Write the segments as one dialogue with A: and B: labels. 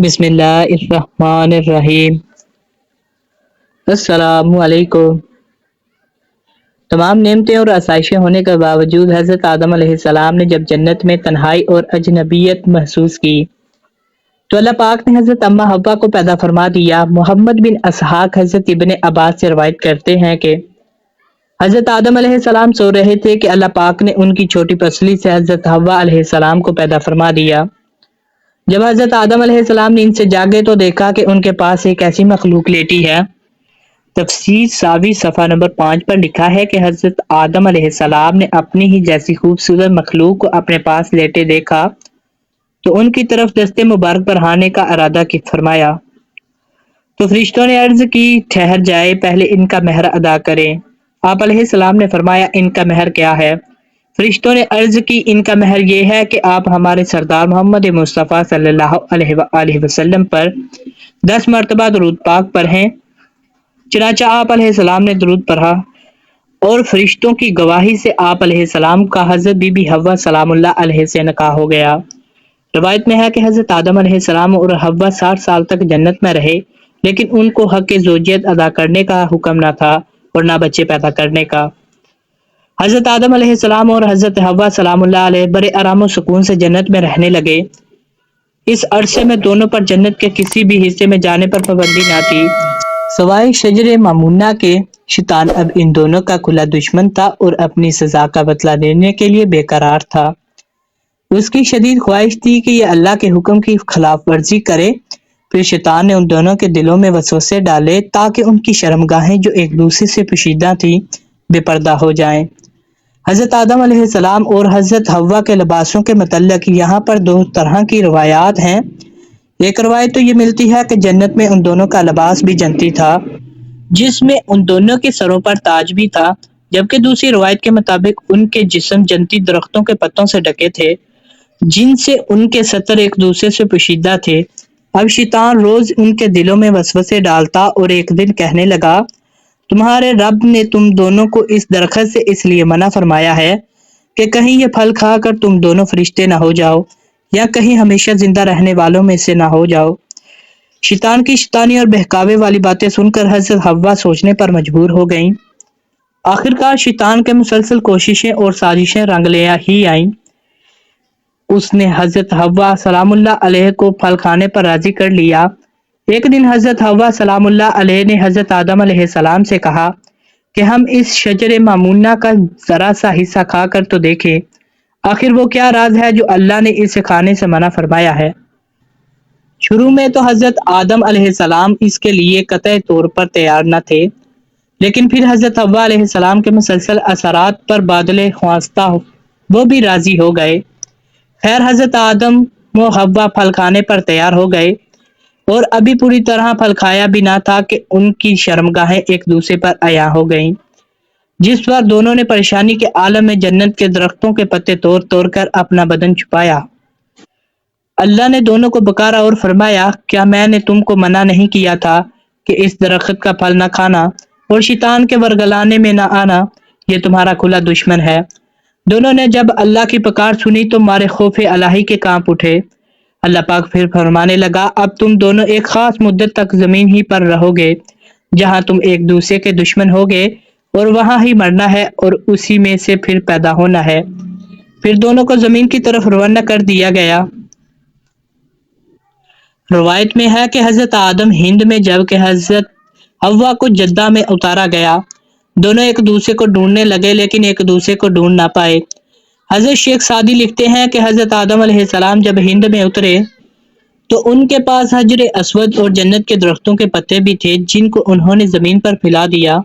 A: بسم اللہ الرحمن الرحیم۔ السلام علیکم۔ تمام نعمتیں اور آسائشیں ہونے کے باوجود حضرت آدم علیہ السلام نے جب جنت میں تنہائی اور اجنبیت محسوس کی تو اللہ پاک نے حضرت اماں حوا کو پیدا فرما دیا۔ محمد بن اسحاق حضرت ابن عباس سے روایت کرتے ہیں کہ حضرت آدم علیہ السلام سو رہے تھے کہ اللہ پاک نے ان کی چھوٹی پسلی سے حضرت حوا علیہ السلام کو پیدا فرما دیا۔ جب حضرت آدم علیہ السلام نیند سے جاگے تو دیکھا کہ ان کے پاس ایک ایسی مخلوق لیٹی ہے۔ تفسیر ساوی صفحہ نمبر 5 پر لکھا ہے کہ حضرت آدم علیہ السلام نے اپنی ہی جیسی خوبصورت مخلوق کو اپنے پاس لیٹے دیکھا تو ان کی طرف دست مبارک بڑھانے کا ارادہ فرمایا تو فرشتوں نے عرض کی ٹھہر جائے، پہلے ان کا مہر ادا کریں۔ آپ علیہ السلام نے فرمایا ان کا مہر کیا ہے؟ فرشتوں نے عرض کی ان کا مہر یہ ہے کہ آپ ہمارے سردار محمد مصطفیٰ صلی اللہ علیہ وآلہ وسلم پر 10 مرتبہ درود پاک پڑھیں۔ چنانچہ آپ علیہ السلام نے درود پڑھا اور فرشتوں کی گواہی سے آپ علیہ السلام کا حضرت بی بی حوا سلام اللہ علیہ سے نکاح ہو گیا۔ روایت میں ہے کہ حضرت آدم علیہ السلام اور حوا 60 سال تک جنت میں رہے، لیکن ان کو حق زوجیت ادا کرنے کا حکم نہ تھا اور نہ بچے پیدا کرنے کا۔ حضرت آدم علیہ السلام اور حضرت حوا سلام اللہ علیہ بڑے آرام و سکون سے جنت میں رہنے لگے۔ اس عرصے میں دونوں پر جنت کے کسی بھی حصے میں جانے پر پابندی نہ تھی سوائے شجر مامونہ کے۔ شیطان اب ان دونوں کا کھلا دشمن تھا اور اپنی سزا کا بدلہ لینے کے لیے بے قرار تھا۔ اس کی شدید خواہش تھی کہ یہ اللہ کے حکم کی خلاف ورزی کرے۔ پھر شیطان نے ان دونوں کے دلوں میں وسوسے ڈالے تاکہ ان کی شرمگاہیں جو ایک دوسرے سے پوشیدہ تھیں بے پردہ ہو جائیں۔ حضرت آدم علیہ السلام اور حضرت حوا کے لباسوں کے متعلق یہاں پر 2 طرح کی روایات ہیں۔ ایک روایت تو یہ ملتی ہے کہ جنت میں ان دونوں کا لباس بھی جنتی تھا، جس میں ان دونوں کے سروں پر تاج بھی تھا، جبکہ دوسری روایت کے مطابق ان کے جسم جنتی درختوں کے پتوں سے ڈھکے تھے جن سے ان کے ستر ایک دوسرے سے پوشیدہ تھے۔ اب شیطان روز ان کے دلوں میں وسوسے ڈالتا اور ایک دن کہنے لگا تمہارے رب نے تم دونوں کو اس درخت سے اس لیے منع فرمایا ہے کہ کہیں یہ پھل کھا کر تم دونوں فرشتے نہ ہو جاؤ یا کہیں ہمیشہ زندہ رہنے والوں میں سے نہ ہو جاؤ۔ شیطان کی شیطانی اور بہکاوے والی باتیں سن کر حضرت حوا سوچنے پر مجبور ہو گئیں۔ آخرکار شیطان کے مسلسل کوششیں اور سازشیں رنگ لے ہی آئیں۔ اس نے حضرت حوا سلام اللہ علیہ کو پھل کھانے پر راضی کر لیا۔ ایک دن حضرت حوا سلام اللہ علیہ نے حضرت آدم علیہ السلام سے کہا کہ ہم اس شجر مامونہ کا ذرا سا حصہ کھا کر تو دیکھیں، آخر وہ کیا راز ہے جو اللہ نے اسے کھانے سے منع فرمایا ہے۔ شروع میں تو حضرت آدم علیہ السلام اس کے لیے قطعی طور پر تیار نہ تھے، لیکن پھر حضرت حوا علیہ السلام کے مسلسل اثرات پر بادل خواستہ وہ بھی راضی ہو گئے۔ خیر حضرت آدم و حوا پھل کھانے پر تیار ہو گئے اور ابھی پوری طرح پھل کھایا بھی نہ تھا کہ ان کی شرمگاہیں ایک دوسرے پر عیاں ہو گئیں، جس پر دونوں نے پریشانی کے عالم میں جنت کے درختوں کے پتے توڑ توڑ کر اپنا بدن چھپایا۔ اللہ نے دونوں کو پکارا اور فرمایا کیا میں نے تم کو منع نہیں کیا تھا کہ اس درخت کا پھل نہ کھانا اور شیطان کے ورگلانے میں نہ آنا؟ یہ تمہارا کھلا دشمن ہے۔ دونوں نے جب اللہ کی پکار سنی تو مارے خوف الہی کے کانپ اٹھے۔ اللہ پاک پھر فرمانے لگا اب تم دونوں ایک خاص مدت تک زمین ہی پر رہو گے جہاں تم ایک دوسرے کے دشمن ہوگے اور وہاں ہی مرنا ہے اور اسی میں سے پھر پیدا ہونا ہے۔ پھر دونوں کو زمین کی طرف روانہ کر دیا گیا۔ روایت میں ہے کہ حضرت آدم ہند میں جبکہ حضرت حوا کو جدہ میں اتارا گیا۔ دونوں ایک دوسرے کو ڈھونڈنے لگے لیکن ایک دوسرے کو ڈھونڈ نہ پائے۔ حضرت شیخ سعدی لکھتے ہیں کہ حضرت آدم علیہ السلام جب ہند میں اترے تو ان کے پاس حجر اسود اور جنت کے درختوں کے پتے بھی تھے جن کو انہوں نے زمین پر پھیلا دیا۔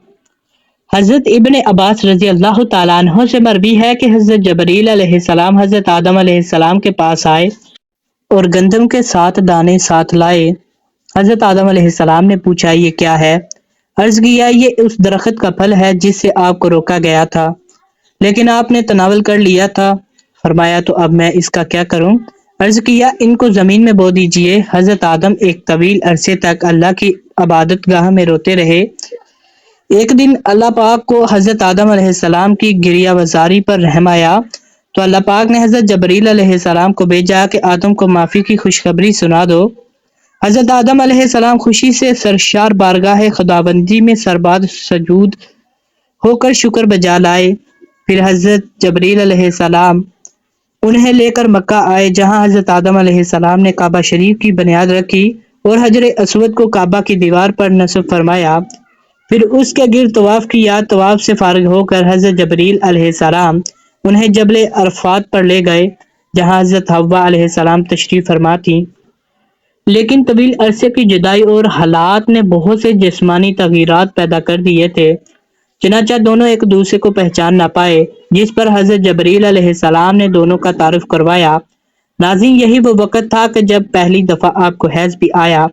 A: حضرت ابن عباس رضی اللہ تعالیٰ عنہ سے مروی ہے کہ حضرت جبریل علیہ السلام حضرت آدم علیہ السلام کے پاس آئے اور گندم کے 7 دانے ساتھ لائے۔ حضرت آدم علیہ السلام نے پوچھا یہ کیا ہے؟ عرض کیا یہ اس درخت کا پھل ہے جس سے آپ کو روکا گیا تھا لیکن آپ نے تناول کر لیا تھا۔ فرمایا تو اب میں اس کا کیا کروں؟ عرض کیا ان کو زمین میں بو دیجئے۔ حضرت آدم ایک طویل عرصے تک اللہ کی عبادت گاہ میں روتے رہے۔ ایک دن اللہ پاک کو حضرت آدم علیہ السلام کی گریہ وزاری پر رحم آیا تو اللہ پاک نے حضرت جبریل علیہ السلام کو بھیجا کہ آدم کو معافی کی خوشخبری سنا دو۔ حضرت آدم علیہ السلام خوشی سے سرشار بارگاہ خداوندی میں سرباد سجود ہو کر شکر بجا لائے۔ پھر حضرت جبریل علیہ السلام انہیں لے کر مکہ آئے، جہاں حضرت آدم علیہ السلام نے کعبہ شریف کی بنیاد رکھی اور حجر اسود کو کعبہ کی دیوار پر نصب فرمایا۔ پھر اس کے گرد طواف کیا۔ طواف سے فارغ ہو کر حضرت جبریل علیہ السلام انہیں جبل عرفات پر لے گئے، جہاں حضرت حوا علیہ السلام تشریف فرما تھیں۔ لیکن طویل عرصے کی جدائی اور حالات نے بہت سے جسمانی تغیرات پیدا کر دیے تھے، چنانچہ دونوں ایک دوسرے کو پہچان نہ پائے، جس پر حضرت جبریل علیہ السلام نے دونوں کا تعارف کروایا۔ ناظرین، یہی وہ وقت تھا کہ جب پہلی دفعہ آپ کو حیض بھی آیا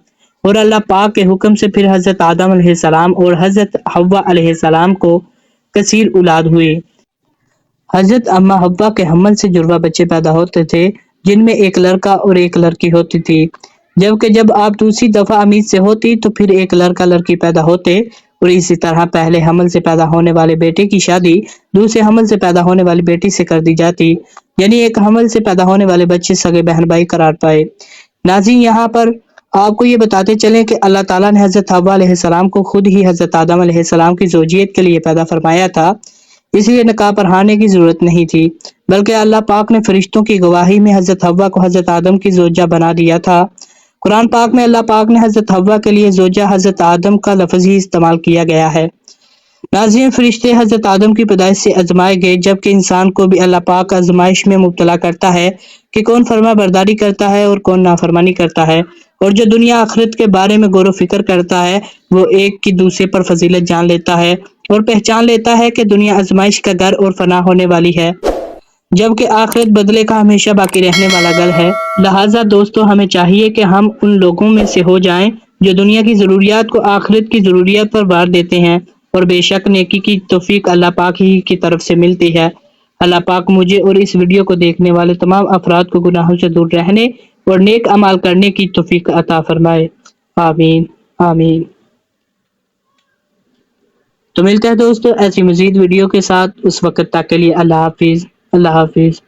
A: اور اللہ پاک کے حکم سے پھر حضرت آدم علیہ السلام اور حضرت حوا علیہ السلام کو کثیر اولاد ہوئی۔ حضرت اما حوا کے حمل سے جڑواں بچے پیدا ہوتے تھے، جن میں ایک لڑکا اور ایک لڑکی ہوتی تھی، جبکہ جب آپ دوسری دفعہ امید سے ہوتی تو پھر ایک لڑکا لڑکی پیدا ہوتے، اور اسی طرح پہلے حمل سے پیدا ہونے والے بیٹے کی شادی دوسرے حمل سے پیدا ہونے والی بیٹی سے کر دی جاتی، یعنی ایک حمل سے پیدا ہونے والے بچے سگے بہن بھائی قرار پائے۔ ناظرین، یہاں پر آپ کو یہ بتاتے چلیں کہ اللہ تعالیٰ نے حضرت حوا علیہ السلام کو خود ہی حضرت آدم علیہ السلام کی زوجیت کے لیے پیدا فرمایا تھا، اس لیے نکاح پڑھانے کی ضرورت نہیں تھی، بلکہ اللہ پاک نے فرشتوں کی گواہی میں حضرت حوا کو حضرت آدم کی زوجہ بنا دیا تھا۔ قرآن پاک میں اللہ پاک نے حضرت حوا کے لیے زوجہ حضرت آدم کا لفظ ہی استعمال کیا گیا ہے۔ ناظرین، فرشتے حضرت آدم کی پیدائش سے آزمائے گئے، جبکہ انسان کو بھی اللہ پاک آزمائش میں مبتلا کرتا ہے کہ کون فرما برداری کرتا ہے اور کون نافرمانی کرتا ہے، اور جو دنیا آخرت کے بارے میں غور و فکر کرتا ہے وہ ایک کی دوسرے پر فضیلت جان لیتا ہے اور پہچان لیتا ہے کہ دنیا آزمائش کا گھر اور فنا ہونے والی ہے، جبکہ آخرت بدلے کا ہمیشہ باقی رہنے والا گھر ہے۔ لہٰذا دوستو، ہمیں چاہیے کہ ہم ان لوگوں میں سے ہو جائیں جو دنیا کی ضروریات کو آخرت کی ضروریات پر بار دیتے ہیں، اور بے شک نیکی کی توفیق اللہ پاک ہی کی طرف سے ملتی ہے۔ اللہ پاک مجھے اور اس ویڈیو کو دیکھنے والے تمام افراد کو گناہوں سے دور رہنے اور نیک اعمال کرنے کی توفیق عطا فرمائے، آمین آمین۔ تو ملتے ہیں دوستو ایسی مزید ویڈیو کے ساتھ، اس وقت تک کے لیے اللہ حافظ، اللہ حافظ۔